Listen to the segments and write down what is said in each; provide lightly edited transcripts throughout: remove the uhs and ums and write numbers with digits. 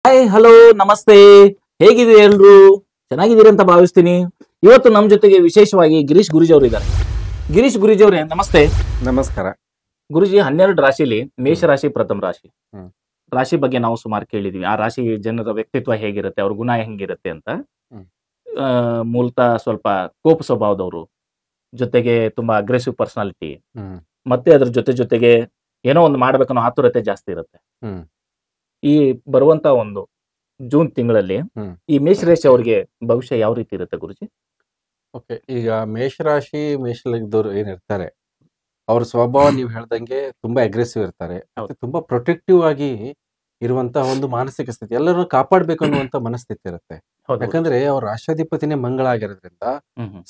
Hi hello ನಮಸ್ತೆ. ಹೇಗಿದ್ದೀರಿ ಎಲ್ರು? ಚೆನ್ನಾಗಿದ್ದೀರಿ ಅಂತ ಭಾವಿಸ್ತೀನಿ. ಇವತ್ತು ನಮ್ಮ ಜೊತೆಗೆ ವಿಶೇಷವಾಗಿ ಗಿರೀಶ್ ಗುರೂಜಿ ಅವರು ಇದ್ದಾರೆ. ಗಿರೀಶ್ ಗುರೂಜಿ ಅವರೇ ನಮಸ್ತೆ. ನಮಸ್ಕಾರ. ಗುರೂಜಿ 12 ರಾಶಿಲಿ ಮೇಷರಾಶಿ ಪ್ರಥಮ ರಾಶಿ. ಹ್ಮ್. ರಾಶಿ ಬಗ್ಗೆ ನಾವು ಸುಮಾರು ಕೇಳಿದೀವಿ. ಆ ರಾಶಿ ಜನರ ವ್ಯಕ್ತಿತ್ವ ಹೇಗಿರುತ್ತೆ, ಅವ್ರ ಗುಣ ಹೆಂಗಿರುತ್ತೆ ಅಂತ. ಹ್ಮ್. ಮೂಲತಃ ಸ್ವಲ್ಪ ಕೋಪ ಸ್ವಭಾವದವರು, ಜೊತೆಗೆ ತುಂಬಾ ಅಗ್ರೆಸಿವ್ ಪರ್ಸನಾಲಿಟಿ, ಹ್ಮ್. ಮತ್ತೆ ಅದ್ರ ಜೊತೆಗೆ ಏನೋ ಒಂದು ಮಾಡ್ಬೇಕನ್ನೋ ಆತುರತೆ ಜಾಸ್ತಿ ಇರುತ್ತೆ. ಹ್ಮ್. ಈ ಬರುವಂತ ಒಂದು ಜೂನ್ ತಿಂಗಳಲ್ಲಿ ಹ್ಮ್. ಈ ಮೇಷರಾಶಿ ಅವ್ರಿಗೆ ಭವಿಷ್ಯ ಯಾವ ರೀತಿ ಇರುತ್ತೆ ಗುರುಜಿ? ಓಕೆ, ಈಗ ಮೇಷರಾಶಿ ಮೇಷಲಿದ್ದವ್ರು ಏನಿರ್ತಾರೆ ಅವ್ರ ಸ್ವಭಾವ ನೀವು ಹೇಳ್ದಂಗೆ ತುಂಬಾ ಅಗ್ರೆಸಿವ್ ಇರ್ತಾರೆ. ಮತ್ತೆ ತುಂಬಾ ಪ್ರೊಟೆಕ್ಟಿವ್ ಆಗಿ ಇರುವಂತ ಒಂದು ಮಾನಸಿಕ ಸ್ಥಿತಿ, ಎಲ್ಲರನ್ನು ಕಾಪಾಡ್ಬೇಕು ಅನ್ನುವಂತ ಮನಸ್ಥಿತಿ ಇರುತ್ತೆ. ಯಾಕಂದ್ರೆ ಅವ್ರ ರಾಷ್ಟ್ರಾಧಿಪತಿನೇ ಮಂಗಳ ಆಗಿರೋದ್ರಿಂದ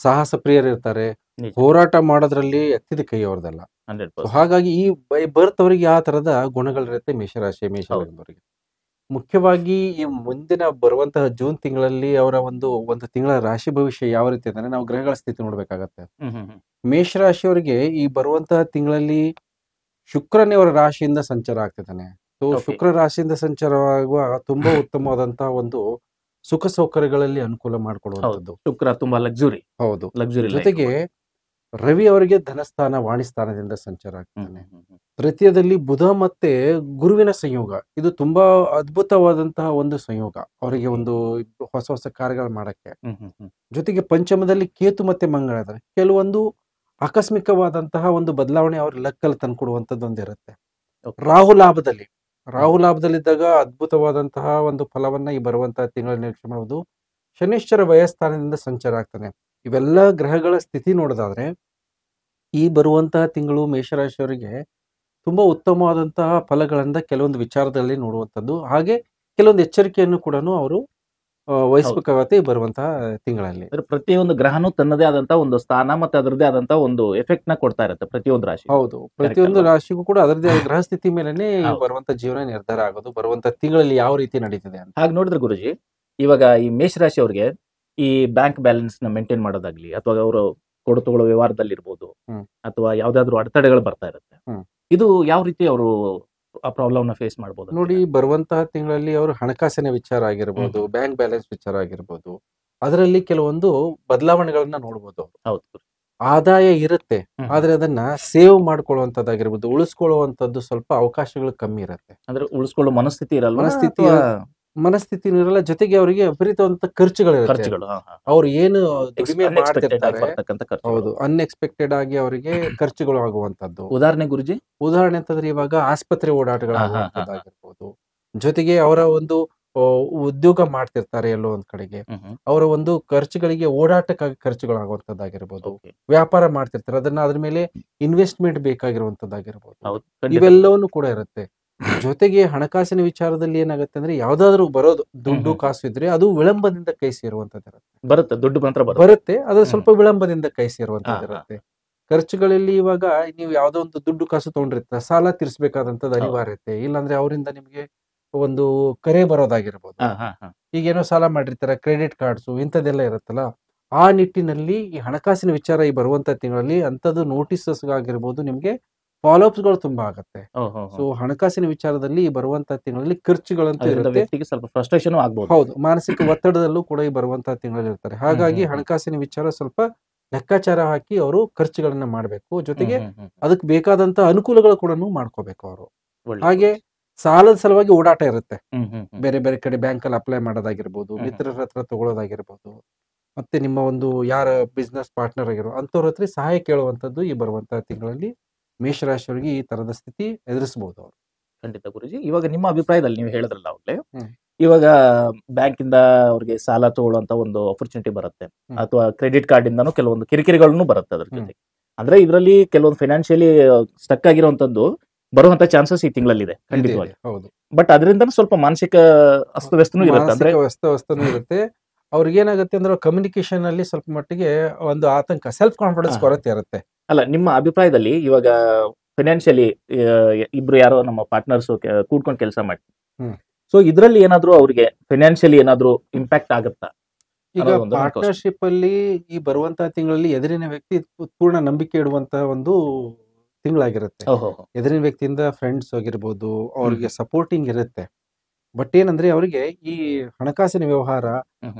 ಸಾಹಸ ಪ್ರಿಯರಿರ್ತಾರೆ. ನಿಜ. ಹೋರಾಟ ಮಾಡೋದ್ರಲ್ಲಿ ಎತ್ತಿದ ಕೈ ಅವ್ರದಲ್ಲ. 100%. ಹಾಗಾಗಿ ಈ ಬರ್ತ್ ಅವರಿಗೆ ಆ ತರದ ಗುಣಗಳಿರುತ್ತೆ ಮೇಷಲಿದ್ದವರಿಗೆ. ಮುಖ್ಯವಾಗಿ ಈ ಮುಂದಿನ ಬರುವಂತಹ ಜೂನ್ ತಿಂಗಳಲ್ಲಿ ಅವರ ಒಂದು ತಿಂಗಳ ರಾಶಿ ಭವಿಷ್ಯ ಯಾವ ರೀತಿ ಅಂದ್ರೆ ನಾವು ಗ್ರಹಗಳ ಸ್ಥಿತಿ ನೋಡ್ಬೇಕಾಗತ್ತೆ. ಮೇಷರಾಶಿಯವರಿಗೆ ಈ ಬರುವಂತಹ ತಿಂಗಳಲ್ಲಿ ಶುಕ್ರನೇ ಅವರ ರಾಶಿಯಿಂದ ಸಂಚಾರ ಆಗ್ತಿದ್ದಾನೆ. So Okay. ಶುಕ್ರ ರಾಶಿಯಿಂದ ಸಂಚಾರವಾಗುವ ತುಂಬಾ ಉತ್ತಮವಾದಂತಹ ಒಂದು ಸುಖ ಸೌಕರ್ಯಗಳಲ್ಲಿ ಅನುಕೂಲ ಮಾಡಿಕೊಡುವಂಥದ್ದು. ಶುಕ್ರ ತುಂಬಾ ಲಕ್ಸುರಿ ಹೌದು. ಜೊತೆಗೆ ರವಿ ಅವರಿಗೆ ಧನಸ್ಥಾನ ವಾಣಿಸ್ಥಾನದಿಂದ ಸಂಚಾರ ಆಗ್ತಾನೆ. ತೃತೀಯದಲ್ಲಿ ಬುಧ ಮತ್ತೆ ಗುರುವಿನ ಸಂಯೋಗ, ಇದು ತುಂಬಾ ಅದ್ಭುತವಾದಂತಹ ಒಂದು ಸಂಯೋಗ ಅವರಿಗೆ ಒಂದು ಹೊಸ ಕಾರ್ಯಗಳು ಮಾಡಕ್ಕೆ. ಜೊತೆಗೆ ಪಂಚಮದಲ್ಲಿ ಕೇತು ಮತ್ತೆ ಮಂಗಳ ಇದ್ದಾರೆ. ಕೆಲವೊಂದು ಆಕಸ್ಮಿಕವಾದಂತಹ ಒಂದು ಬದಲಾವಣೆ ಅವ್ರ ಲೆಕ್ಕಲ್ಲಿ ತಂದ್ಕೊಡುವಂಥದ್ದು ಒಂದಿರುತ್ತೆ. ರಾಹು ಲಾಭದಲ್ಲಿದ್ದಾಗ ಅದ್ಭುತವಾದಂತಹ ಒಂದು ಫಲವನ್ನ ಈ ಬರುವಂತಹ ತಿಂಗಳ ನಿರೀಕ್ಷೆ ಮಾಡುವುದು. ಶನಿಶ್ಚರ ವ್ಯಯಸ್ಥಾನದಿಂದ ಸಂಚಾರ ಆಗ್ತಾನೆ. ಇವೆಲ್ಲ ಗ್ರಹಗಳ ಸ್ಥಿತಿ ನೋಡೋದಾದ್ರೆ ಈ ಬರುವಂತಹ ತಿಂಗಳು ಮೇಷರಾಶಿಯವರಿಗೆ ತುಂಬಾ ಉತ್ತಮವಾದಂತಹ ಫಲಗಳಿಂದ ಕೆಲವೊಂದು ವಿಚಾರದಲ್ಲಿ ನೋಡುವಂಥದ್ದು, ಹಾಗೆ ಕೆಲವೊಂದು ಎಚ್ಚರಿಕೆಯನ್ನು ಕೂಡ ಅವರು ವಹಿಸಬೇಕಾಗತ್ತೆ ಈ ಬರುವಂತಹ ತಿಂಗಳಲ್ಲಿ. ಪ್ರತಿಯೊಂದು ಗ್ರಹನು ತನ್ನದೇ ಆದಂತಹ ಒಂದು ಸ್ಥಾನ ಮತ್ತೆ ಅದರದೇ ಆದಂತಹ ಒಂದು ಎಫೆಕ್ಟ್ ನ ಕೊಡ್ತಾ ಇರುತ್ತೆ ಪ್ರತಿಯೊಂದು ರಾಶಿ. ಹೌದು, ಪ್ರತಿಯೊಂದು ರಾಶಿಗೂ ಕೂಡ ಅದರದೇ ಗ್ರಹ ಸ್ಥಿತಿ ಮೇಲೆನೆ ಬರುವಂತ ಜೀವನ ನಿರ್ಧಾರ ಆಗೋದು, ಬರುವಂತ ತಿಂಗಳಲ್ಲಿ ಯಾವ ರೀತಿ ನಡೀತಿದೆ ಅಂತ. ಹಾಗೆ ನೋಡಿದ್ರೆ ಗುರುಜಿ, ಇವಾಗ ಈ ಮೇಷರಾಶಿ ಅವ್ರಿಗೆ ಈ ಬ್ಯಾಂಕ್ ಬ್ಯಾಲೆನ್ಸ್ ನ ಮೇಂಟೈನ್ ಮಾಡೋದಾಗ್ಲಿ ಅಥವಾ ಅವರು ಕೊಡು ತಗೊಳ್ಳೋ ವ್ಯವಹಾರದಲ್ಲಿ ಇರ್ಬೋದು, ಅಥವಾ ಯಾವ್ದಾದ್ರು ಅಡೆತಡೆಗಳು ಬರ್ತಾ ಇರುತ್ತೆ, ಇದು ಯಾವ ರೀತಿ ಅವರು ಆ ಪ್ರಾಬ್ಲಮ್ ನ ಫೇಸ್ ಮಾಡಬಹುದು? ನೋಡಿ, ಬರುವಂತಹ ತಿಂಗಳಲ್ಲಿ ಅವರು ಹಣಕಾಸಿನ ವಿಚಾರ ಆಗಿರ್ಬೋದು, ಬ್ಯಾಂಕ್ ಬ್ಯಾಲೆನ್ಸ್ ವಿಚಾರ ಆಗಿರ್ಬೋದು, ಅದರಲ್ಲಿ ಕೆಲವೊಂದು ಬದಲಾವಣೆಗಳನ್ನ ನೋಡ್ಬೋದು. ಹೌದು, ಆದಾಯ ಇರುತ್ತೆ, ಆದ್ರೆ ಅದನ್ನ ಸೇವ್ ಮಾಡ್ಕೊಳ್ಳುವಂತದ್ದಾಗಿರ್ಬೋದು, ಉಳಿಸ್ಕೊಳ್ಳುವಂತದ್ದು ಸ್ವಲ್ಪ ಅವಕಾಶಗಳು ಕಮ್ಮಿ ಇರುತ್ತೆ. ಅಂದ್ರೆ ಉಳಿಸ್ಕೊಳ್ಳೋ ಮನಸ್ಥಿತಿ ಇರಲ್ಲ, ಮನಸ್ಥಿತಿನೂ ಇರಲ್ಲ. ಜೊತೆಗೆ ಅವರಿಗೆ ವಿಪರೀತವಂತ ಖರ್ಚುಗಳು ಅವ್ರು ಏನು ದುಡಿಮೆ ಮಾಡ್ತಿರ್ತಾರೆ, ಹೌದು, ಅನ್ಎಕ್ಸ್ಪೆಕ್ಟೆಡ್ ಆಗಿ ಅವರಿಗೆ ಖರ್ಚುಗಳು ಆಗುವಂತದ್ದು. ಉದಾಹರಣೆ ಗುರುಜಿ? ಉದಾಹರಣೆ ಅಂತಂದ್ರೆ ಇವಾಗ ಆಸ್ಪತ್ರೆ ಓಡಾಟಗಳಾಗುವಂತದ್ದಾಗಿರ್ಬೋದು, ಜೊತೆಗೆ ಅವರ ಒಂದು ಉದ್ಯೋಗ ಮಾಡ್ತಿರ್ತಾರೆ ಎಲ್ಲೋ ಒಂದ್ ಕಡೆಗೆ, ಅವರ ಒಂದು ಖರ್ಚುಗಳಿಗೆ ಓಡಾಟಕ್ಕಾಗಿ ಖರ್ಚುಗಳಾಗುವಂತದ್ದಾಗಿರ್ಬೋದು, ವ್ಯಾಪಾರ ಮಾಡ್ತಿರ್ತಾರೆ, ಅದ್ರ ಮೇಲೆ ಇನ್ವೆಸ್ಟ್ಮೆಂಟ್ ಬೇಕಾಗಿರುವಂತದ್ದಾಗಿರ್ಬೋದು, ಇವೆಲ್ಲವನ್ನು ಕೂಡ ಇರುತ್ತೆ. ಜೊತೆಗೆ ಹಣಕಾಸಿನ ವಿಚಾರದಲ್ಲಿ ಏನಾಗುತ್ತೆ ಅಂದ್ರೆ ಯಾವ್ದಾದ್ರು ಬರೋದು ದುಡ್ಡು ಕಾಸು ಇದ್ರೆ ಅದು ವಿಳಂಬದಿಂದ ಕೈ ಸೇರುವಂತದ್ದು ಬರುತ್ತೆ. ದುಡ್ಡು ಮಾತ್ರ ಬರುತ್ತೆ, ಅದು ಸ್ವಲ್ಪ ವಿಳಂಬದಿಂದ ಕೈ ಸೇರುವಂತದ್ದು ಇರುತ್ತೆ. ಖರ್ಚುಗಳಲ್ಲಿ ಇವಾಗ ನೀವು ಯಾವ್ದೋ ಒಂದು ದುಡ್ಡು ಕಾಸು ತಗೊಂಡಿರ್ತೀರ, ಸಾಲ ತೀರಿಸಬೇಕಾದಂತದ್ದು ಅನಿವಾರ್ಯತೆ, ಇಲ್ಲಾಂದ್ರೆ ಅವರಿಂದ ನಿಮ್ಗೆ ಒಂದು ಕರೆ ಬರೋದಾಗಿರ್ಬೋದು. ಈಗೇನೋ ಸಾಲ ಮಾಡಿರ್ತಾರ, ಕ್ರೆಡಿಟ್ ಕಾರ್ಡ್ಸು ಇಂಥದ್ದೆಲ್ಲ ಇರುತ್ತಲ್ಲ, ಆ ನಿಟ್ಟಿನಲ್ಲಿ ಈ ಹಣಕಾಸಿನ ವಿಚಾರ ಈ ಬರುವಂತ ತಿಂಗಳಲ್ಲಿ ಅಂತದ್ದು ನೋಟಿಸಸ್ ಆಗಿರ್ಬೋದು, ನಿಮ್ಗೆ ಫಾಲೋಅಪ್ಸ್ ಗಳು ತುಂಬಾ ಆಗತ್ತೆ. ಸೊ ಹಣಕಾಸಿನ ವಿಚಾರದಲ್ಲಿ ಈ ಬರುವಂತಹ ತಿಂಗಳಲ್ಲಿ ಖರ್ಚುಗಳಂತೂ ಇರುತ್ತೆ, ಸ್ವಲ್ಪ ಫ್ರಸ್ಟ್ರೇಷನ್ ಆಗ್ಬಹುದು. ಹೌದು, ಮಾನಸಿಕ ಒತ್ತಡದಲ್ಲೂ ಕೂಡ ಈ ಬರುವಂತಹ ತಿಂಗಳಲ್ಲಿ ಇರ್ತಾರೆ. ಹಾಗಾಗಿ ಹಣಕಾಸಿನ ವಿಚಾರ ಸ್ವಲ್ಪ ಲೆಕ್ಕಾಚಾರ ಹಾಕಿ ಅವರು ಖರ್ಚುಗಳನ್ನ ಮಾಡ್ಬೇಕು. ಜೊತೆಗೆ ಅದಕ್ಕೆ ಬೇಕಾದಂತ ಅನುಕೂಲಗಳು ಕೂಡ ಮಾಡ್ಕೋಬೇಕು ಅವರು. ಹಾಗೆ ಸಾಲದ ಸಲುವಾಗಿ ಓಡಾಟ ಇರುತ್ತೆ, ಬೇರೆ ಬೇರೆ ಕಡೆ ಬ್ಯಾಂಕ್ ಅಲ್ಲಿ ಅಪ್ಲೈ ಮಾಡೋದಾಗಿರ್ಬೋದು, ಮಿತ್ರರ ಹತ್ರ ತಗೊಳ್ಳೋದಾಗಿರ್ಬೋದು, ಮತ್ತೆ ನಿಮ್ಮ ಒಂದು ಯಾರ ಬಿಸ್ನೆಸ್ ಪಾರ್ಟ್ನರ್ ಆಗಿರೋ ಅಂತವ್ರ ಹತ್ರ ಸಹಾಯ ಕೇಳುವಂತದ್ದು ಈ ಬರುವಂತಹ ತಿಂಗಳಲ್ಲಿ ಮೇಷರಾಶಿಯವರಿಗೆ ಈ ತರದ ಸ್ಥಿತಿ ಎದುರಿಸಬಹುದು ಅವರು. ಖಂಡಿತ ಗುರುಜಿ. ಇವಾಗ ನಿಮ್ಮ ಅಭಿಪ್ರಾಯದಲ್ಲಿ ನೀವು ಹೇಳಿದ್ರಲ್ಲ ಅವ್ಲೆ, ಇವಾಗ ಬ್ಯಾಂಕ್ ಇಂದ ಅವ್ರಿಗೆ ಸಾಲ ತಗೊಳ್ಳುವಂತ ಒಂದು ಆಪರ್ಚುನಿಟಿ ಬರುತ್ತೆ, ಅಥವಾ ಕ್ರೆಡಿಟ್ ಕಾರ್ಡ್ ಇಂದಾನು ಕೆಲವೊಂದು ಕಿರಿಕಿರಿಗಳನ್ನು ಬರುತ್ತೆ ಅದ್ರ ಜೊತೆ. ಅಂದ್ರೆ ಇದರಲ್ಲಿ ಕೆಲವೊಂದು ಫೈನಾನ್ಷಿಯಲಿ ಸ್ಟಕ್ ಆಗಿರುವಂತದ್ದು ಬರುವಂತ ಚಾನ್ಸಸ್ ಈ ತಿಂಗಳಲ್ಲಿ ಇದೆ ಖಂಡಿತವಾಗಿ. ಬಟ್ ಅದರಿಂದ ಸ್ವಲ್ಪ ಮಾನಸಿಕ ಅಸ್ತವ್ಯಸ್ತನೂ ಇರುತ್ತೆ. ಅವ್ರಿಗೆ ಏನಾಗುತ್ತೆ ಅಂದ್ರೆ ಕಮ್ಯುನಿಕೇಶನ್ ಅಲ್ಲಿ ಸ್ವಲ್ಪ ಮಟ್ಟಿಗೆ ಒಂದು ಆತಂಕ, ಸೆಲ್ಫ್ ಕಾನ್ಫಿಡೆನ್ಸ್ ಕೊರತೆ ಇರುತ್ತೆ. ಅಲ್ಲ, ನಿಮ್ಮ ಅಭಿಪ್ರಾಯದಲ್ಲಿ ಇವಾಗ ಫೈನಾನ್ಷಿಯಲಿ ಇಬ್ರು ಯಾರೋ ನಮ್ಮ ಪಾರ್ಟ್ನರ್ಸ್ ಕೂಡ್ಕೊಂಡು ಕೆಲಸ ಮಾಡ್ತೀವಿ, ಸೊ ಇದ್ರಲ್ಲಿ ಏನಾದ್ರು ಅವ್ರಿಗೆ ಫೈನಾನ್ಷಿಯಲಿ ಏನಾದ್ರು ಇಂಪ್ಯಾಕ್ಟ್ ಆಗುತ್ತಾ? ಈಗ ಪಾರ್ಟ್ನರ್ಶಿಪ್ ಅಲ್ಲಿ ಈ ಬರುವಂತಹ ತಿಂಗಳಲ್ಲಿ ಎದುರಿನ ವ್ಯಕ್ತಿ ಪೂರ್ಣ ನಂಬಿಕೆ ಇಡುವಂತಹ ಒಂದು ತಿಂಗಳಾಗಿರುತ್ತೆ. ಎದುರಿನ ವ್ಯಕ್ತಿಯಿಂದ ಫ್ರೆಂಡ್ಸ್ ಆಗಿರ್ಬೋದು, ಅವ್ರಿಗೆ ಸಪೋರ್ಟಿಂಗ್ ಇರುತ್ತೆ. ಬಟ್ ಏನಂದ್ರೆ ಅವರಿಗೆ ಈ ಹಣಕಾಸಿನ ವ್ಯವಹಾರ,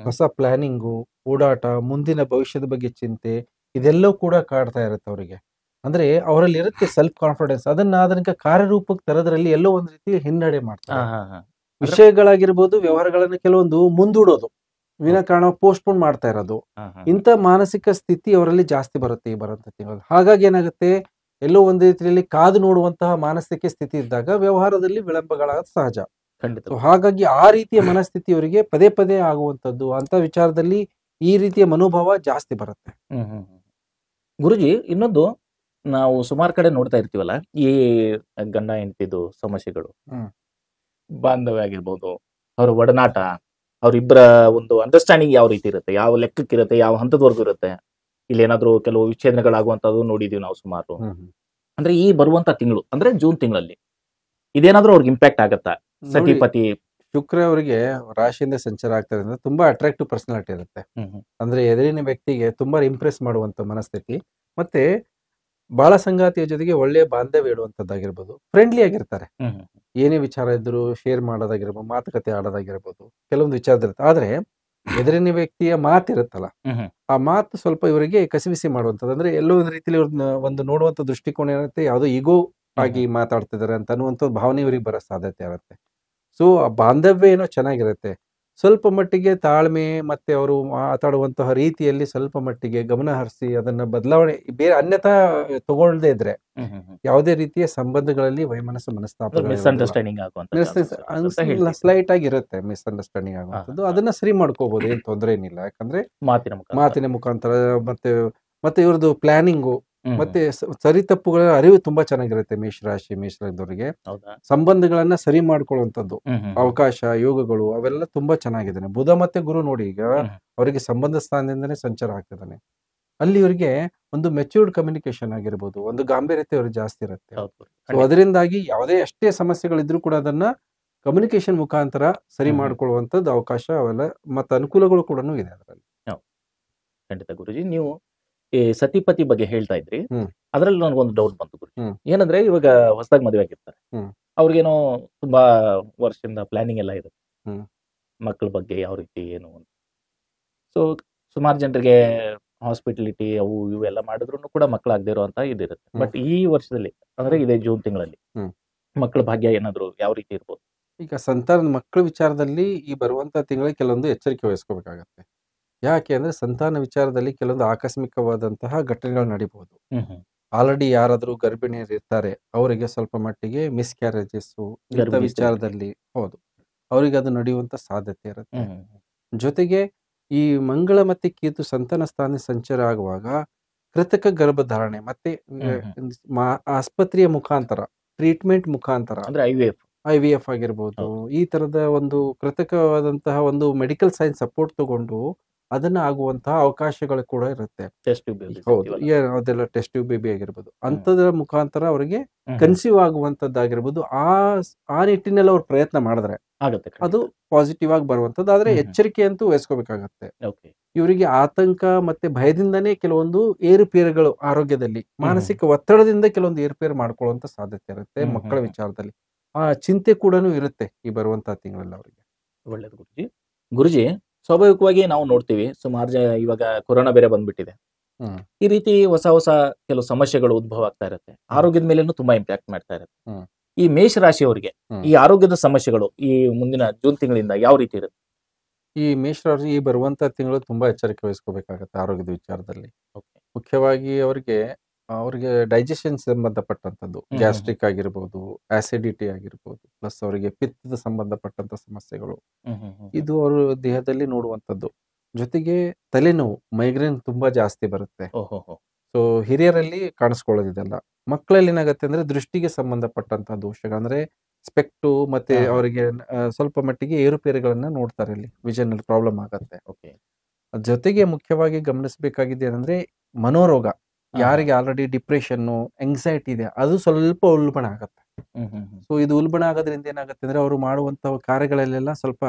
ಹೊಸ ಪ್ಲಾನಿಂಗು, ಓಡಾಟ, ಮುಂದಿನ ಭವಿಷ್ಯದ ಬಗ್ಗೆ ಚಿಂತೆ, ಇದೆಲ್ಲವೂ ಕೂಡ ಕಾಡ್ತಾ ಇರುತ್ತೆ ಅವರಿಗೆ. ಅಂದ್ರೆ ಅವರಲ್ಲಿ ಇರುತ್ತೆ ಸೆಲ್ಫ್ ಕಾನ್ಫಿಡೆನ್ಸ್, ಅದನ್ನ ಕಾರ್ಯರೂಪಕ್ಕೆ ತರೋದ್ರಲ್ಲಿ ಎಲ್ಲೋ ಒಂದ್ ರೀತಿ ಹಿನ್ನಡೆ ಮಾಡ್ತಾರೆ. ವಿಷಯಗಳಾಗಿರ್ಬೋದು, ವ್ಯವಹಾರಗಳನ್ನ ಕೆಲವೊಂದು ಮುಂದೂಡೋದು, ವಿನಾಕಾರಣ ಪೋಸ್ಟ್ಪೋನ್ ಮಾಡ್ತಾ ಇರೋದು, ಇಂಥ ಮಾನಸಿಕ ಸ್ಥಿತಿ ಅವರಲ್ಲಿ ಜಾಸ್ತಿ ಬರುತ್ತೆ ಈ ಬರುವಂತ ತಿಂಗಳಲ್ಲಿ. ಹಾಗಾಗಿ ಏನಾಗುತ್ತೆ, ಎಲ್ಲೋ ಒಂದು ರೀತಿಯಲ್ಲಿ ಕಾದು ನೋಡುವಂತಹ ಮಾನಸಿಕ ಸ್ಥಿತಿ ಇದ್ದಾಗ ವ್ಯವಹಾರದಲ್ಲಿ ವಿಳಂಬಗಳಾಗೋದು ಸಹಜ. ಖಂಡಿತ. ಹಾಗಾಗಿ ಆ ರೀತಿಯ ಮನಸ್ಥಿತಿ ಅವರಿಗೆ ಪದೇ ಪದೇ ಆಗುವಂತದ್ದು, ಅಂತ ವಿಚಾರದಲ್ಲಿ ಈ ರೀತಿಯ ಮನೋಭಾವ ಜಾಸ್ತಿ ಬರುತ್ತೆ. ಗುರುಜಿ, ಇನ್ನೊಂದು ನಾವು ಸುಮಾರು ಕಡೆ ನೋಡ್ತಾ ಇರ್ತೀವಲ್ಲ, ಈ ಗಂಡ ಹೆಂಡತಿದು ಸಮಸ್ಯೆಗಳು, ಬಾಂಧವ್ಯ ಆಗಿರ್ಬೋದು, ಅವ್ರ ಒಡನಾಟ, ಅವ್ರಿಬ್ಬರ ಒಂದು ಅಂಡರ್ಸ್ಟ್ಯಾಂಡಿಂಗ್ ಯಾವ ರೀತಿ ಇರುತ್ತೆ, ಯಾವ ಲೆಕ್ಕಕ್ಕಿರುತ್ತೆ, ಯಾವ ಹಂತದವರೆಗೂ ಇರುತ್ತೆ. ಇಲ್ಲಿ ಏನಾದ್ರು ಕೆಲವು ವಿಚ್ಛೇದನಗಳಾಗುವಂತದ್ದು ನೋಡಿದೀವಿ ನಾವು ಸುಮಾರು. ಅಂದ್ರೆ ಈ ಬರುವಂತ ತಿಂಗಳು ಅಂದ್ರೆ ಜೂನ್ ತಿಂಗಳಲ್ಲಿ ಇದೇನಾದ್ರೂ ಅವ್ರಿಗೆ ಇಂಪ್ಯಾಕ್ಟ್ ಆಗತ್ತಾ? ಸತಿಪತಿ ಶುಕ್ರ ಅವರಿಗೆ ರಾಶಿಯಿಂದ ಸಂಚಾರ ಆಗ್ತದೆ ಅಂದ್ರೆ ತುಂಬಾ ಅಟ್ರಾಕ್ಟಿವ್ ಪರ್ಸನಾಲಿಟಿ ಇರುತ್ತೆ. ಅಂದ್ರೆ ಎದುರಿನ ವ್ಯಕ್ತಿಗೆ ತುಂಬಾ ಇಂಪ್ರೆಸ್ ಮಾಡುವಂತ ಮನಸ್ಥಿತಿ, ಮತ್ತೆ ಬಾಳ ಸಂಗಾತಿಯ ಜೊತೆಗೆ ಒಳ್ಳೆಯ ಬಾಂಧವ್ಯ ಇಡುವಂತದ್ದಾಗಿರ್ಬೋದು, ಫ್ರೆಂಡ್ಲಿ ಆಗಿರ್ತಾರೆ. ಏನೇ ವಿಚಾರ ಇದ್ರು ಶೇರ್ ಮಾಡೋದಾಗಿರ್ಬೋದು, ಮಾತುಕತೆ ಆಡೋದಾಗಿರ್ಬೋದು, ಕೆಲವೊಂದು ವಿಚಾರದಿರುತ್ತೆ. ಆದ್ರೆ ಎದುರಿನ ವ್ಯಕ್ತಿಯ ಮಾತಿರುತ್ತಲ್ಲ, ಆ ಮಾತು ಸ್ವಲ್ಪ ಇವರಿಗೆ ಕಸಿವಿಸಿ ಮಾಡುವಂಥದ್ದು. ಅಂದ್ರೆ ಎಲ್ಲೋ ಒಂದು ರೀತಿಯಲ್ಲಿ ಇವ್ರನ್ನ ಒಂದು ನೋಡುವಂತ ದೃಷ್ಟಿಕೋನ ಇರುತ್ತೆ, ಯಾವುದೋ ಈಗೋ ಆಗಿ ಮಾತಾಡ್ತಿದ್ದಾರೆ ಅಂತ ಅನ್ನುವಂಥ ಭಾವನೆ ಇವರಿಗೆ ಬರೋ ಸಾಧ್ಯತೆ ಇರುತ್ತೆ. ಸೊ ಆ ಬಾಂಧವ್ಯ ಏನೋ ಚೆನ್ನಾಗಿರುತ್ತೆ, ಸ್ವಲ್ಪ ಮಟ್ಟಿಗೆ ತಾಳ್ಮೆ ಮತ್ತೆ ಅವರು ಮಾತಾಡುವಂತಹ ರೀತಿಯಲ್ಲಿ ಸ್ವಲ್ಪ ಮಟ್ಟಿಗೆ ಗಮನ ಹರಿಸಿ ಅದನ್ನ ಬದಲಾವಣೆ, ಬೇರೆ ಅನ್ಯಥಾ ತಗೊಳ್ಳದೇ ಇದ್ರೆ ಯಾವುದೇ ರೀತಿಯ ಸಂಬಂಧಗಳಲ್ಲಿ ವೈಮನಸ್ಸು ಮನಸ್ತಾಪ ಸ್ಲೈಟ್ ಆಗಿ ಇರುತ್ತೆ, ಮಿಸ್ಅಂಡರ್ಸ್ಟ್ಯಾಂಡಿಂಗ್ ಆಗುವಂಥದ್ದು. ಅದನ್ನ ಸರಿ ಮಾಡ್ಕೋಬಹುದು, ಏನ್ ತೊಂದರೆ ಏನಿಲ್ಲ. ಯಾಕಂದ್ರೆ ಮಾತಿನ ಮುಖಾಂತರ ಮತ್ತೆ ಇವ್ರದ್ದು ಪ್ಲಾನಿಂಗು ಮತ್ತೆ ಸರಿ ತಪ್ಪುಗಳ ಅರಿವು ತುಂಬಾ ಚೆನ್ನಾಗಿರುತ್ತೆ. ಮೇಷರಾಶಿ ಮೇಷರಾದವರಿಗೆ ಸಂಬಂಧಗಳನ್ನ ಸರಿ ಮಾಡ್ಕೊಳ್ಳುವಂಥದ್ದು ಅವಕಾಶ ಯೋಗಗಳು ಅವೆಲ್ಲ ತುಂಬಾ ಚೆನ್ನಾಗಿದ್ದಾನೆ. ಬುಧ ಮತ್ತೆ ಗುರು ನೋಡಿ, ಈಗ ಅವರಿಗೆ ಸಂಬಂಧ ಸ್ಥಾನದಿಂದನೇ ಸಂಚಾರ ಆಗ್ತಿದ್ದಾನೆ. ಅಲ್ಲಿ ಇವರಿಗೆ ಒಂದು ಮೆಚ್ಯೂರ್ಡ್ ಕಮ್ಯುನಿಕೇಶನ್ ಆಗಿರ್ಬೋದು, ಒಂದು ಗಾಂಭೀರ್ಯತೆ ಅವ್ರಿಗೆ ಜಾಸ್ತಿ ಇರುತ್ತೆ. ಸೊ ಅದರಿಂದಾಗಿ ಯಾವುದೇ ಅಷ್ಟೇ ಸಮಸ್ಯೆಗಳಿದ್ರು ಕೂಡ ಅದನ್ನ ಕಮ್ಯುನಿಕೇಶನ್ ಮುಖಾಂತರ ಸರಿ ಮಾಡ್ಕೊಳ್ಳುವಂಥದ್ದು ಅವಕಾಶ ಅವೆಲ್ಲ ಮತ್ತೆ ಅನುಕೂಲಗಳು ಕೂಡ ಇದೆ ಅದರಲ್ಲಿ. ಖಂಡಿತ ಗುರುಜಿ, ನೀವು ಈ ಸತಿಪತಿ ಬಗ್ಗೆ ಹೇಳ್ತಾ ಇದ್ರಿ, ಅದ್ರಲ್ಲಿ ನನಗೊಂದು ಡೌಟ್ ಬಂತು ಗುರುಜಿ. ಏನಂದ್ರೆ ಇವಾಗ ಹೊಸದಾಗಿ ಮದುವೆ ಆಗಿರ್ತಾರೆ, ಅವ್ರಿಗೇನೋ ತುಂಬಾ ವರ್ಷದಿಂದ ಪ್ಲಾನಿಂಗ್ ಎಲ್ಲ ಇರುತ್ತೆ ಮಕ್ಕಳ ಬಗ್ಗೆ ಯಾವ ರೀತಿ ಏನು ಅಂತ. ಸೊ ಸುಮಾರು ಜನರಿಗೆ ಹಾಸ್ಪಿಟಲಿಟಿ ಅವು ಇವು ಎಲ್ಲ ಮಾಡಿದ್ರು ಕೂಡ ಮಕ್ಕಳಾಗದೇ ಇರುವಂತ ಇದಿರುತ್ತೆ. ಬಟ್ ಈ ವರ್ಷದಲ್ಲಿ ಅಂದ್ರೆ ಇದೇ ಜೂನ್ ತಿಂಗಳಲ್ಲಿ ಮಕ್ಕಳ ಭಾಗ್ಯ ಏನಾದ್ರು ಯಾವ ರೀತಿ ಇರ್ಬೋದು? ಈಗ ಸಂತಾನದ ಮಕ್ಕಳ ವಿಚಾರದಲ್ಲಿ ಈ ಬರುವಂತ ತಿಂಗಳಿಗೆ ಕೆಲವೊಂದು ಎಚ್ಚರಿಕೆ ವಹಿಸ್ಕೋಬೇಕಾಗತ್ತೆ. ಯಾಕೆ ಅಂದ್ರೆ ಸಂತಾನ ವಿಚಾರದಲ್ಲಿ ಕೆಲವೊಂದು ಆಕಸ್ಮಿಕವಾದಂತಹ ಘಟನೆಗಳು ನಡೀಬಹುದು. ಆಲ್ರೆಡಿ ಯಾರಾದ್ರೂ ಗರ್ಭಿಣಿಯರು ಇರ್ತಾರೆ, ಅವರಿಗೆ ಸ್ವಲ್ಪ ಮಟ್ಟಿಗೆ ಮಿಸ್ಕ್ಯಾರೇಜಸ್ ವಿಚಾರದಲ್ಲಿ ಹೌದು ಅವರಿಗೆ ಅದು ನಡೆಯುವಂತ ಸಾಧ್ಯತೆ ಇರುತ್ತೆ. ಜೊತೆಗೆ ಈ ಮಂಗಳ ಮತ್ತೆ ಕೇತು ಸಂತಾನ ಸ್ಥಾನ ಸಂಚಾರ ಆಗುವಾಗ ಕೃತಕ ಗರ್ಭಧಾರಣೆ ಮತ್ತೆ ಆಸ್ಪತ್ರೆಯ ಮುಖಾಂತರ ಟ್ರೀಟ್ಮೆಂಟ್ ಮುಖಾಂತರ ಅಂದ್ರೆ IVF ಆಗಿರ್ಬೋದು, ಈ ತರದ ಒಂದು ಕೃತಕವಾದಂತಹ ಒಂದು ಮೆಡಿಕಲ್ ಸೈನ್ಸ್ ಸಪೋರ್ಟ್ ತಗೊಂಡು ಅದನ್ನ ಆಗುವಂತಹ ಅವಕಾಶಗಳು ಕೂಡ ಇರುತ್ತೆ. ಹೌದು, ಅದೆಲ್ಲ ಟೆಸ್ಟ್ ಟ್ಯೂಬ್ ಬೇಬಿ ಆಗಿರ್ಬೋದು, ಅಂತದ್ರ ಮುಖಾಂತರ ಅವರಿಗೆ ಕನ್ಸೀವ್ ಆಗುವಂತದ್ದಾಗಿರ್ಬೋದು. ಆ ನಿಟ್ಟಿನಲ್ಲಿ ಅವ್ರು ಪ್ರಯತ್ನ ಮಾಡಿದ್ರೆ ಅದು ಪಾಸಿಟಿವ್ ಆಗಿ ಬರುವಂತದ್ದು. ಆದ್ರೆ ಎಚ್ಚರಿಕೆ ಅಂತೂ ವಹಿಸ್ಕೋಬೇಕಾಗತ್ತೆ. ಇವರಿಗೆ ಆತಂಕ ಮತ್ತೆ ಭಯದಿಂದನೇ ಕೆಲವೊಂದು ಏರುಪೇರುಗಳು ಆರೋಗ್ಯದಲ್ಲಿ, ಮಾನಸಿಕ ಒತ್ತಡದಿಂದ ಕೆಲವೊಂದು ಏರುಪೇರು ಮಾಡ್ಕೊಳ್ಳುವಂತ ಸಾಧ್ಯತೆ ಇರುತ್ತೆ ಮಕ್ಕಳ ವಿಚಾರದಲ್ಲಿ. ಆ ಚಿಂತೆ ಕೂಡ ಇರುತ್ತೆ ಈ ಬರುವಂತಹ ತಿಂಗಳಲ್ಲಿ ಅವರಿಗೆ. ಒಳ್ಳೇದು ಗುರುಜಿ. ಗುರುಜಿ, ಸ್ವಾಭಾವಿಕವಾಗಿ ನಾವು ನೋಡ್ತೀವಿ ಸುಮಾರು ಇವಾಗ ಕೊರೋನಾ ಬೇರೆ ಬಂದ್ಬಿಟ್ಟಿದೆ, ಈ ರೀತಿ ಹೊಸ ಹೊಸ ಕೆಲವು ಸಮಸ್ಯೆಗಳು ಉದ್ಭವ ಆಗ್ತಾ ಇರುತ್ತೆ, ಆರೋಗ್ಯದ ಮೇಲೇನು ತುಂಬಾ ಇಂಪ್ಯಾಕ್ಟ್ ಮಾಡ್ತಾ ಇರುತ್ತೆ. ಈ ಮೇಷರಾಶಿಯವರಿಗೆ ಈ ಆರೋಗ್ಯದ ಸಮಸ್ಯೆಗಳು ಈ ಮುಂದಿನ ಜೂನ್ ತಿಂಗಳಿಂದ ಯಾವ ರೀತಿ ಇರುತ್ತೆ? ಈ ಮೇಷರಾಶಿ ಈ ಬರುವಂತ ತಿಂಗಳು ತುಂಬಾ ಎಚ್ಚರಿಕೆ ವಹಿಸ್ಕೋಬೇಕಾಗತ್ತೆ ಆರೋಗ್ಯದ ವಿಚಾರದಲ್ಲಿ. ಮುಖ್ಯವಾಗಿ ಅವ್ರಿಗೆ ಡೈಜೆಷನ್ ಸಂಬಂಧಪಟ್ಟಂತದ್ದು, ಗ್ಯಾಸ್ಟ್ರಿಕ್ ಆಗಿರ್ಬೋದು, ಆಸಿಡಿಟಿ ಆಗಿರ್ಬೋದು, ಪ್ಲಸ್ ಅವರಿಗೆ ಪಿತ್ತದ ಸಂಬಂಧಪಟ್ಟಂತ ಸಮಸ್ಯೆಗಳು ಇದು ಅವ್ರ ದೇಹದಲ್ಲಿ ನೋಡುವಂತದ್ದು. ಜೊತೆಗೆ ತಲೆನೋವು, ಮೈಗ್ರೇನ್ ತುಂಬಾ ಜಾಸ್ತಿ ಬರುತ್ತೆ. ಸೊ ಹಿರಿಯರಲ್ಲಿ ಕಾಣಿಸ್ಕೊಳ್ಳೋದಿದೆಲ್ಲ. ಮಕ್ಕಳಲ್ಲಿ ಏನಾಗುತ್ತೆ ಅಂದ್ರೆ ದೃಷ್ಟಿಗೆ ಸಂಬಂಧಪಟ್ಟಂತ ದೋಷಗಳು, ಅಂದ್ರೆ ಸ್ಪೆಕ್ಟು ಮತ್ತೆ ಅವರಿಗೆ ಸ್ವಲ್ಪ ಮಟ್ಟಿಗೆ ಏರುಪೇರುಗಳನ್ನ ನೋಡ್ತಾರೆ, ಇಲ್ಲಿ ವಿಷನ್ ಅಲ್ಲಿ ಪ್ರಾಬ್ಲಮ್ ಆಗತ್ತೆ. ಜೊತೆಗೆ ಮುಖ್ಯವಾಗಿ ಗಮನಿಸಬೇಕಾಗಿದೆ ಏನಂದ್ರೆ ಮನೋರೋಗ, ಯಾರಿಗೆ ಆಲ್ರೆಡಿ ಡಿಪ್ರೆಷನ್ ಎಂಗ್ಸೈಟಿ ಇದೆ ಅದು ಸ್ವಲ್ಪ ಉಲ್ಬಣ ಆಗತ್ತೆ. ಸೊ ಇದು ಉಲ್ಬಣ ಆಗೋದ್ರಿಂದ ಏನಾಗುತ್ತೆ ಅಂದ್ರೆ ಅವರು ಮಾಡುವಂತ ಕಾರ್ಯಗಳಲ್ಲೆಲ್ಲ ಸ್ವಲ್ಪ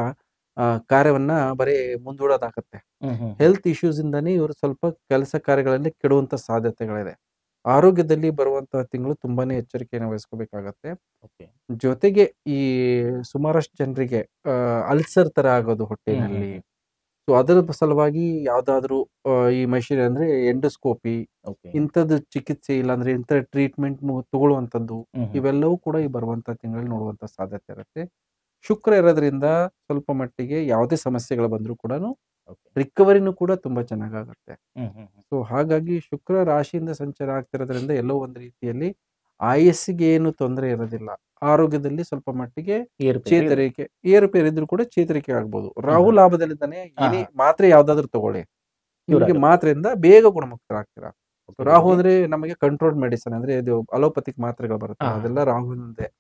ಕಾರ್ಯವನ್ನ ಬರೀ ಮುಂದೂಡೋದಾಗತ್ತೆ. ಹೆಲ್ತ್ ಇಶ್ಯೂಸ್ ಇಂದಾನೇ ಇವರು ಸ್ವಲ್ಪ ಕೆಲಸ ಕಾರ್ಯಗಳಲ್ಲಿ ಕೆಡುವಂತ ಸಾಧ್ಯತೆಗಳಿದೆ. ಆರೋಗ್ಯದಲ್ಲಿ ಬರುವಂತಹ ತಿಂಗಳು ತುಂಬಾನೇ ಎಚ್ಚರಿಕೆಯನ್ನು ವಹಿಸ್ಕೋಬೇಕಾಗತ್ತೆ. ಓಕೆ. ಜೊತೆಗೆ ಈ ಸುಮಾರಷ್ಟು ಜನರಿಗೆ ಅಲ್ಸರ್ ತರ ಆಗೋದು ಹೊಟ್ಟೆನಲ್ಲಿ. ಸೊ ಅದರ ಸಲುವಾಗಿ ಯಾವ್ದಾದ್ರು ಈ ಮಷಿನ್ ಅಂದ್ರೆ ಎಂಡೋಸ್ಕೋಪಿ ಓಕೆ. ಇಂಥದ್ದು ಚಿಕಿತ್ಸೆ ಇಲ್ಲಾಂದ್ರೆ ಇಂಥ ಟ್ರೀಟ್ಮೆಂಟ್ ತಗೊಳ್ಳುವಂಥದ್ದು ಇವೆಲ್ಲವೂ ಕೂಡ ಈ ಬರುವಂತ ತಿಂಗಳಲ್ಲಿ ನೋಡುವಂತ ಸಾಧ್ಯತೆ ಇರುತ್ತೆ. ಶುಕ್ರ ಇರೋದ್ರಿಂದ ಸ್ವಲ್ಪ ಮಟ್ಟಿಗೆ ಯಾವುದೇ ಸಮಸ್ಯೆಗಳು ಬಂದರೂ ಕೂಡ ರಿಕವರಿನೂ ಕೂಡ ತುಂಬಾ ಚೆನ್ನಾಗಾಗುತ್ತೆ. ಸೊ ಹಾಗಾಗಿ ಶುಕ್ರ ರಾಶಿಯಿಂದ ಸಂಚಾರ ಆಗ್ತಿರೋದ್ರಿಂದ ಎಲ್ಲೋ ಒಂದು ರೀತಿಯಲ್ಲಿ ಆಯಸ್ಸಿಗೆ ಏನು ತೊಂದರೆ ಇರೋದಿಲ್ಲ. ಆರೋಗ್ಯದಲ್ಲಿ ಸ್ವಲ್ಪ ಮಟ್ಟಿಗೆ ಚೇತರಿಕೆ ಏರುಪೇರು ಇದ್ರೂ ಕೂಡ ಚೇತರಿಕೆ ಆಗ್ಬೋದು. ರಾಹು ಲಾಭದಲ್ಲಿದ್ದಾನೆ. ಏನೇ ಮಾತ್ರೆ ಯಾವ್ದಾದ್ರು ತಗೊಳ್ಳಿ, ನಿಮಗೆ ಮಾತ್ರೆಯಿಂದ ಬೇಗ ಗುಣಮುಕ್ತರಾಗ್ತೀರಾ. ರಾಹು ಅಂದ್ರೆ ನಮಗೆ ಕಂಟ್ರೋಲ್ ಮೆಡಿಸಿನ್ ಅಂದ್ರೆ ಇದು ಅಲೋಪತಿಕ್ ಮಾತ್ರೆಗಳು ಬರುತ್ತೆ, ಅದೆಲ್ಲ ರಾಹುವಿನದೇ.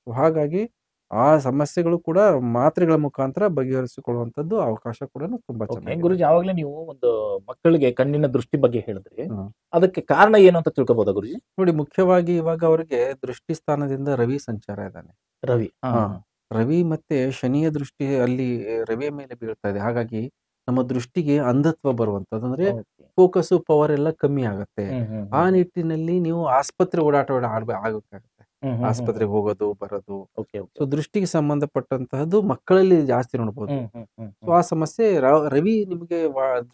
ಹಾಗಾಗಿ ಆ ಸಮಸ್ಯೆಗಳು ಕೂಡ ಮಾತ್ರೆಗಳ ಮುಖಾಂತರ ಬಗೆಹರಿಸಿಕೊಳ್ಳುವಂತದ್ದು ಅವಕಾಶ ಕೂಡ ತುಂಬಾ ಚೆನ್ನಾಗಿ. ಗುರುಜಿ, ಯಾವಾಗ್ಲೇ ನೀವು ಒಂದು ಮಕ್ಕಳಿಗೆ ಕಣ್ಣಿನ ದೃಷ್ಟಿ ಬಗ್ಗೆ ಹೇಳಿದ್ರಿ, ಅದಕ್ಕೆ ಕಾರಣ ಏನು ಅಂತ ತಿಳ್ಕೊಬಹುದಾ ಗುರುಜಿ? ನೋಡಿ, ಮುಖ್ಯವಾಗಿ ಇವಾಗ ಅವರಿಗೆ ದೃಷ್ಟಿ ಸ್ಥಾನದಿಂದ ರವಿ ಸಂಚಾರ ಇದ್ದಾನೆ. ರವಿ ಮತ್ತೆ ಶನಿಯ ದೃಷ್ಟಿ ಅಲ್ಲಿ ರವಿಯ ಮೇಲೆ ಬೀಳ್ತಾ ಇದೆ. ಹಾಗಾಗಿ ನಮ್ಮ ದೃಷ್ಟಿಗೆ ಅಂಧತ್ವ ಬರುವಂತದ್ದು, ಅಂದ್ರೆ ಫೋಕಸ್ ಪವರ್ ಎಲ್ಲ ಕಮ್ಮಿ ಆಗುತ್ತೆ. ಆ ನಿಟ್ಟಿನಲ್ಲಿ ನೀವು ಆಸ್ಪತ್ರೆ ಓಡಾಟ ಆಗಬೇಕಾಗುತ್ತೆ. ಆಸ್ಪತ್ರೆಗೆ ಹೋಗೋದು ಬರೋದು. ಸೊ ದೃಷ್ಟಿಗೆ ಸಂಬಂಧಪಟ್ಟಂತಹದ್ದು ಮಕ್ಕಳಲ್ಲಿ ಜಾಸ್ತಿ ನೋಡಬಹುದು. ಸೊ ಆ ಸಮಸ್ಯೆ ರವಿ ನಿಮಗೆ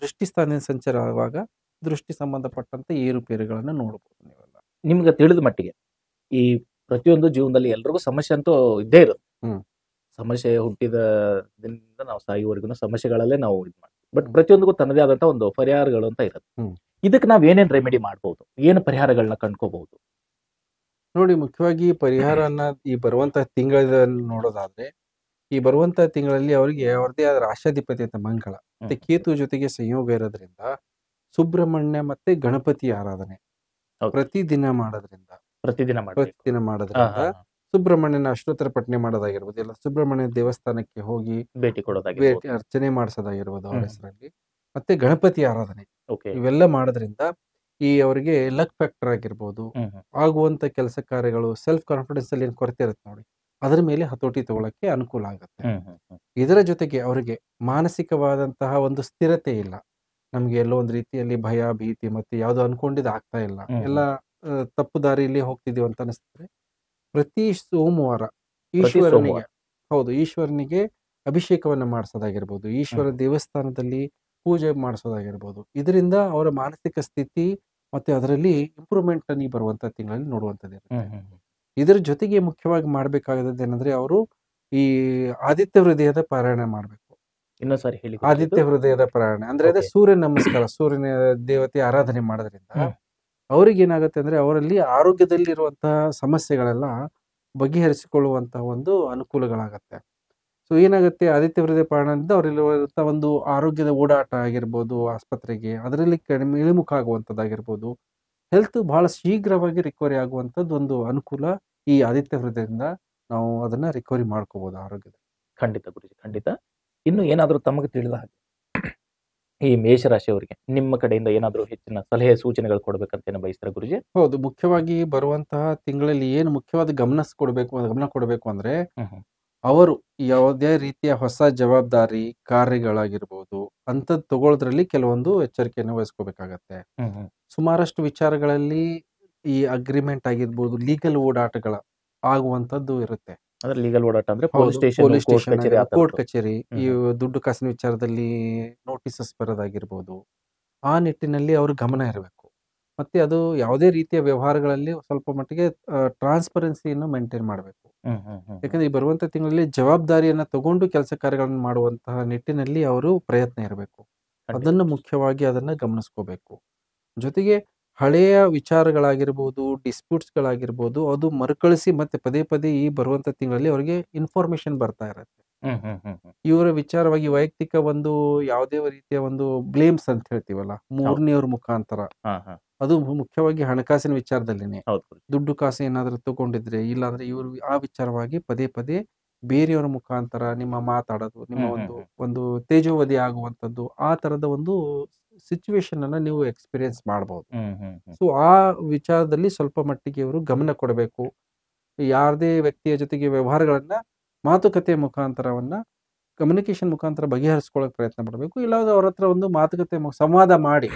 ದೃಷ್ಟಿ ಸ್ಥಾನದಿಂದ ಸಂಚಾರ ಆಗುವಾಗ ದೃಷ್ಟಿ ಸಂಬಂಧಪಟ್ಟಂತ ಏರುಪೇರುಗಳನ್ನ ನೋಡಬಹುದು ನೀವೆಲ್ಲ. ನಿಮ್ಗೆ ತಿಳಿದ ಮಟ್ಟಿಗೆ ಈ ಪ್ರತಿಯೊಂದು ಜೀವನದಲ್ಲಿ ಎಲ್ರಿಗೂ ಸಮಸ್ಯೆ ಅಂತೂ ಇದ್ದೇ ಇರುತ್ತೆ. ಸಮಸ್ಯೆ ಹುಟ್ಟಿದ ದಿನದಿಂದ ನಾವು ಸಾಯುವವರೆಗೂ ಸಮಸ್ಯೆಗಳಲ್ಲೇ ನಾವು ಇದು ಮಾಡ್ತೀವಿ. ಬಟ್ ಪ್ರತಿಯೊಂದಕ್ಕೂ ತನ್ನದೇ ಆದಂತ ಒಂದು ಪರಿಹಾರಗಳು ಅಂತ ಇರುತ್ತೆ. ಇದಕ್ಕೆ ನಾವ್ ಏನೇನ್ ರೆಮಿಡಿ ಮಾಡಬಹುದು, ಏನು ಪರಿಹಾರಗಳನ್ನ ಕಂಡ್ಕೋಬಹುದು? ನೋಡಿ, ಮುಖ್ಯವಾಗಿ ಪರಿಹಾರನ ಈ ಬರುವಂತಹ ತಿಂಗಳಲ್ಲಿ ನೋಡೋದಾದ್ರೆ, ಈ ಬರುವಂತಹ ತಿಂಗಳಲ್ಲಿ ಅವರಿಗೆ ಅವ್ರದೇ ಆದ ರಾಷ್ಟ್ರಾಧಿಪತಿ ಅಂತ ಮಂಗಳ ಮತ್ತೆ ಕೇತು ಜೊತೆಗೆ ಸಂಯೋಗ ಇರೋದ್ರಿಂದ ಸುಬ್ರಹ್ಮಣ್ಯ ಮತ್ತೆ ಗಣಪತಿ ಆರಾಧನೆ ಪ್ರತಿದಿನ ಮಾಡೋದ್ರಿಂದ ಸುಬ್ರಹ್ಮಣ್ಯನ ಅಷ್ಟೋತ್ತರ ಪಠನೆ ಮಾಡೋದಾಗಿರ್ಬೋದು, ಇಲ್ಲ ಸುಬ್ರಹ್ಮಣ್ಯ ದೇವಸ್ಥಾನಕ್ಕೆ ಹೋಗಿ ಭೇಟಿ ಕೊಡೋದಾಗಿರ್ಬೋದು, ಅರ್ಚನೆ ಮಾಡಿಸೋದಾಗಿರ್ಬೋದು ಅವ್ರ ಹೆಸರಲ್ಲಿ, ಮತ್ತೆ ಗಣಪತಿ ಆರಾಧನೆ ಇವೆಲ್ಲ ಮಾಡೋದ್ರಿಂದ ಈ ಅವರಿಗೆ ಲಕ್ ಫ್ಯಾಕ್ಟರ್ ಆಗಿರ್ಬೋದು, ಆಗುವಂತ ಕೆಲಸ ಕಾರ್ಯಗಳು, ಸೆಲ್ಫ್ ಕಾನ್ಫಿಡೆನ್ಸ್ ಅಲ್ಲಿ ಏನ್ ಕೊರತೆ ಇರುತ್ತೆ ನೋಡಿ, ಅದರ ಮೇಲೆ ಹತೋಟಿ ತಗೊಳಕ್ಕೆ ಅನುಕೂಲ ಆಗುತ್ತೆ. ಇದರ ಜೊತೆಗೆ ಅವರಿಗೆ ಮಾನಸಿಕವಾದಂತಹ ಒಂದು ಸ್ಥಿರತೆ ಇಲ್ಲ. ನಮ್ಗೆ ಎಲ್ಲೋ ಒಂದು ರೀತಿಯಲ್ಲಿ ಭಯ ಭೀತಿ ಮತ್ತೆ ಯಾವ್ದು ಅನ್ಕೊಂಡಿದ್ದು ಆಗ್ತಾ ಇಲ್ಲ, ಎಲ್ಲ ತಪ್ಪು ದಾರಿಯಲ್ಲಿ ಹೋಗ್ತಿದೀವಿ ಅಂತ ಅನಿಸ್ತದೆ. ಪ್ರತಿ ಸೋಮವಾರ ಈಶ್ವರನಿಗೆ ಅಭಿಷೇಕವನ್ನ ಮಾಡಿಸೋದಾಗಿರ್ಬೋದು, ಈಶ್ವರ ದೇವಸ್ಥಾನದಲ್ಲಿ ಪೂಜೆ ಮಾಡಿಸೋದಾಗಿರ್ಬೋದು, ಇದರಿಂದ ಅವರ ಮಾನಸಿಕ ಸ್ಥಿತಿ ಮತ್ತೆ ಅದರಲ್ಲಿ ಇಂಪ್ರೂವ್ಮೆಂಟ್ ಅನ್ನು ಬರುವಂತ ತಿಂಗಳಲ್ಲಿ ನೋಡುವಂತದ್ದು ಇರುತ್ತೆ. ಇದರ ಜೊತೆಗೆ ಮುಖ್ಯವಾಗಿ ಮಾಡ್ಬೇಕಾಗದ್ದು ಏನಂದ್ರೆ, ಅವರು ಈ ಆದಿತ್ಯ ಹೃದಯದ ಪಾರಾಯಣ ಮಾಡ್ಬೇಕು. ಇನ್ನೊಂದ್ಸಾರಿ ಹೇಳಿ. ಆದಿತ್ಯ ಹೃದಯದ ಪಾರಾಯಣ ಅಂದ್ರೆ ಅದೇ ಸೂರ್ಯ ನಮಸ್ಕಾರ, ಸೂರ್ಯನ ದೇವತೆ ಆರಾಧನೆ ಮಾಡೋದ್ರಿಂದ ಅವ್ರಿಗೆ ಏನಾಗುತ್ತೆ ಅಂದ್ರೆ ಅವರಲ್ಲಿ ಆರೋಗ್ಯದಲ್ಲಿ ಇರುವಂತಹ ಸಮಸ್ಯೆಗಳೆಲ್ಲ ಬಗೆಹರಿಸಿಕೊಳ್ಳುವಂತಹ ಒಂದು ಅನುಕೂಲಗಳಾಗತ್ತೆ. ಸೊ ಏನಾಗುತ್ತೆ, ಆದಿತ್ಯ ಹೃದಯ ಪಾರಾಯಣದಿಂದ ಅವರಲ್ಲಿರುವಂತಹ ಒಂದು ಆರೋಗ್ಯದ ಓಡಾಟ ಆಗಿರ್ಬೋದು, ಆಸ್ಪತ್ರೆಗೆ ಅದರಲ್ಲಿ ಕಡಿಮೆ ಇಳಿಮುಖ ಆಗುವಂಥದ್ದಾಗಿರ್ಬೋದು, ಹೆಲ್ತ್ ಬಹಳ ಶೀಘ್ರವಾಗಿ ರಿಕವರಿ ಆಗುವಂಥದ್ದು ಒಂದು ಅನುಕೂಲ ಈ ಆದಿತ್ಯ ಹೃದಯದಿಂದ ನಾವು ಅದನ್ನ ರಿಕವರಿ ಮಾಡ್ಕೋಬಹುದು ಆರೋಗ್ಯದ. ಖಂಡಿತ ಗುರುಜಿ, ಖಂಡಿತ. ಇನ್ನು ಏನಾದರೂ ತಮಗೆ ತಿಳಿದ ಹಾಗೆ ಈ ಮೇಷರಾಶಿಯವರಿಗೆ ನಿಮ್ಮ ಕಡೆಯಿಂದ ಏನಾದರೂ ಹೆಚ್ಚಿನ ಸಲಹೆ ಸೂಚನೆಗಳು ಕೊಡ್ಬೇಕಂತ ಬಯಸ್ತಾರೆ ಗುರುಜಿ? ಹೌದು, ಮುಖ್ಯವಾಗಿ ಬರುವಂತಹ ತಿಂಗಳಲ್ಲಿ ಏನು ಮುಖ್ಯವಾದ ಗಮನ ಕೊಡಬೇಕು ಅಂದ್ರೆ, ಅವರು ಯಾವುದೇ ರೀತಿಯ ಹೊಸ ಜವಾಬ್ದಾರಿ ಕಾರ್ಯಗಳಾಗಿರ್ಬೋದು ಅಂತದ್ ತಗೊಳ್ಳೋದ್ರಲ್ಲಿ ಕೆಲವೊಂದು ಎಚ್ಚರಿಕೆಯನ್ನು ವಹಿಸ್ಕೋಬೇಕಾಗತ್ತೆ. ಸುಮಾರಷ್ಟು ವಿಚಾರಗಳಲ್ಲಿ ಈ ಅಗ್ರಿಮೆಂಟ್ ಆಗಿರ್ಬೋದು, ಲೀಗಲ್ ಓಡಾಟಗಳ ಆಗುವಂತದ್ದು ಇರುತ್ತೆ. ಲೀಗಲ್ ಓಡಾಟ ಅಂದ್ರೆ ಪೊಲೀಸ್ ಸ್ಟೇಷನ್, ಕೋರ್ಟ್ ಕಚೇರಿ, ಈ ದುಡ್ಡು ಕಾಸಿನ ವಿಚಾರದಲ್ಲಿ ನೋಟಿಸಸ್ ಬರೋದಾಗಿರ್ಬೋದು. ಆ ನಿಟ್ಟಿನಲ್ಲಿ ಅವರು ಗಮನ ಇರಬೇಕು. ಮತ್ತೆ ಅದು ಯಾವುದೇ ರೀತಿಯ ವ್ಯವಹಾರಗಳಲ್ಲಿ ಸ್ವಲ್ಪ ಮಟ್ಟಿಗೆ ಟ್ರಾನ್ಸ್ಪರೆನ್ಸಿಯನ್ನು ಮೇಂಟೈನ್ ಮಾಡಬೇಕು. ಯಾಕಂದ್ರೆ ಈ ಬರುವಂತ ತಿಂಗಳಲ್ಲಿ ಜವಾಬ್ದಾರಿಯನ್ನ ತಗೊಂಡು ಕೆಲಸ ಕಾರ್ಯಗಳನ್ನು ಮಾಡುವಂತಹ ನಿಟ್ಟಿನಲ್ಲಿ ಅವರು ಪ್ರಯತ್ನ ಇರಬೇಕು. ಅದನ್ನು ಮುಖ್ಯವಾಗಿ ಅದನ್ನ ಗಮನಿಸ್ಕೋಬೇಕು. ಜೊತೆಗೆ ಹಳೆಯ ವಿಚಾರಗಳಾಗಿರ್ಬೋದು, ಡಿಸ್ಪ್ಯೂಟ್ಸ್ ಗಳಾಗಿರ್ಬೋದು, ಅದು ಮರುಕಳಿಸಿ ಮತ್ತೆ ಪದೇ ಪದೇ ಈ ಬರುವಂತ ತಿಂಗಳಲ್ಲಿ ಅವರಿಗೆ ಇನ್ಫಾರ್ಮೇಶನ್ ಬರ್ತಾ ಇರುತ್ತೆ. ಇವರ ವಿಚಾರವಾಗಿ ವೈಯಕ್ತಿಕ ಒಂದು ಯಾವುದೇ ರೀತಿಯ ಒಂದು ಬ್ಲೇಮ್ಸ್ ಅಂತ ಹೇಳ್ತೀವಲ್ಲ, ಮೂರನೆಯವ್ರ ಮುಖಾಂತರ, ಅದು ಮುಖ್ಯವಾಗಿ ಹಣಕಾಸಿನ ವಿಚಾರದಲ್ಲಿನೇ. ದುಡ್ಡು ಕಾಸು ಏನಾದ್ರೂ ತಗೊಂಡಿದ್ರೆ, ಇಲ್ಲಾಂದ್ರೆ ಇವರು ಆ ವಿಚಾರವಾಗಿ ಪದೇ ಪದೇ ಬೇರೆಯವರ ಮುಖಾಂತರ ನಿಮ್ಮ ಮಾತಾಡೋದು, ನಿಮ್ಮ ಒಂದು ತೇಜೋವಧಿ ಆಗುವಂತದ್ದು, ಆ ತರದ ಒಂದು ಸಿಚುವೇಶನ್ ಅನ್ನ ನೀವು ಎಕ್ಸ್ಪೀರಿಯನ್ಸ್ ಮಾಡಬಹುದು. ಸೊ ಆ ವಿಚಾರದಲ್ಲಿ ಸ್ವಲ್ಪ ಮಟ್ಟಿಗೆ ಇವರು ಗಮನ ಕೊಡಬೇಕು. ಯಾರದೇ ವ್ಯಕ್ತಿಯ ಜೊತೆಗೆ ವ್ಯವಹಾರಗಳನ್ನ ಮಾತುಕತೆ ಮುಖಾಂತರವನ್ನ ಕಮ್ಯುನಿಕೇಶನ್ ಮುಖಾಂತರ ಬಗೆಹರಿಸ್ಕೊಳ್ಳೋಕೆ ಪ್ರಯತ್ನ ಪಡಬೇಕು. ಇಲ್ಲಾಂದ್ರೆ ಅವ್ರ ಹತ್ರ ಒಂದು ಮಾತುಕತೆ ಸಂವಾದ ಮಾಡಿ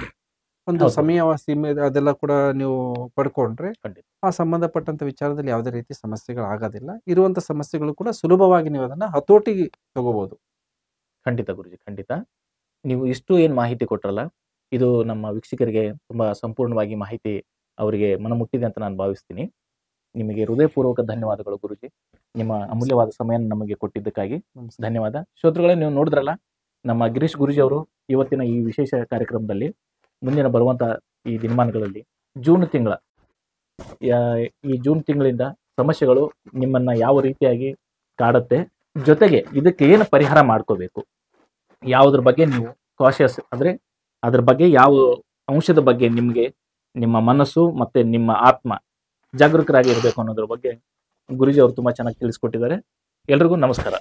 ಒಂದು ಹೌದು. ಸಮಯ ಸೀಮೆ ಅದೆಲ್ಲ ಕೂಡ ನೀವು ಪಡ್ಕೊಂಡ್ರೆ ಖಂಡಿತ. ಆ ಸಂಬಂಧಪಟ್ಟಂತ ವಿಚಾರದಲ್ಲಿ ಯಾವುದೇ ರೀತಿ ಸಮಸ್ಯೆಗಳು ಆಗೋದಿಲ್ಲ. ಇರುವಂತ ಸಮಸ್ಯೆಗಳು ಕೂಡ ಸುಲಭವಾಗಿ ನೀವು ಅದನ್ನ ಹತೋಟಿಗೆ ತಗೋಬಹುದು. ಖಂಡಿತ ಗುರುಜಿ, ಖಂಡಿತ. ನೀವು ಇಷ್ಟು ಏನ್ ಮಾಹಿತಿ ಕೊಟ್ರಲ್ಲ, ಇದು ನಮ್ಮ ವೀಕ್ಷಕರಿಗೆ ತುಂಬಾ ಸಂಪೂರ್ಣವಾಗಿ ಮಾಹಿತಿ ಅವರಿಗೆ ಮನಮುಟ್ಟಿದೆ ಅಂತ ನಾನು ಭಾವಿಸ್ತೀನಿ. ನಿಮಗೆ ಹೃದಯಪೂರ್ವಕ ಧನ್ಯವಾದಗಳು ಗುರುಜಿ. ನಿಮ್ಮ ಅಮೂಲ್ಯವಾದ ಸಮಯ ನಮಗೆ ಕೊಟ್ಟಿದ್ದಕ್ಕಾಗಿ ಧನ್ಯವಾದ. ಶ್ರೋತೃಗಳೇ, ನೀವು ನೋಡಿದ್ರಲ್ಲ, ನಮ್ಮ ಗಿರೀಶ್ ಗುರುಜಿ ಅವರು ಇವತ್ತಿನ ಈ ವಿಶೇಷ ಕಾರ್ಯಕ್ರಮದಲ್ಲಿ ಮುಂದಿನ ಬರುವಂತ ಈ ದಿನಮಾನಗಳಲ್ಲಿ ಈ ಜೂನ್ ತಿಂಗಳಿಂದ ಸಮಸ್ಯೆಗಳು ನಿಮ್ಮನ್ನ ಯಾವ ರೀತಿಯಾಗಿ ಕಾಡುತ್ತೆ, ಜೊತೆಗೆ ಇದಕ್ಕೆ ಏನು ಪರಿಹಾರ ಮಾಡ್ಕೋಬೇಕು, ಯಾವುದ್ರ ಬಗ್ಗೆ ನೀವು ಕಾಶಿಯಸ್ ಅಂದ್ರೆ ಅದ್ರ ಬಗ್ಗೆ ಯಾವ ಅಂಶದ ಬಗ್ಗೆ ನಿಮಗೆ ನಿಮ್ಮ ಮನಸ್ಸು ಮತ್ತೆ ನಿಮ್ಮ ಆತ್ಮ ಜಾಗರೂಕರಾಗಿ ಇರಬೇಕು ಅನ್ನೋದ್ರ ಬಗ್ಗೆ ಗುರುಜಿ ಅವರು ತುಂಬಾ ಚೆನ್ನಾಗಿ ತಿಳಿಸ್ಕೊಟ್ಟಿದ್ದಾರೆ. ಎಲ್ರಿಗೂ ನಮಸ್ಕಾರ.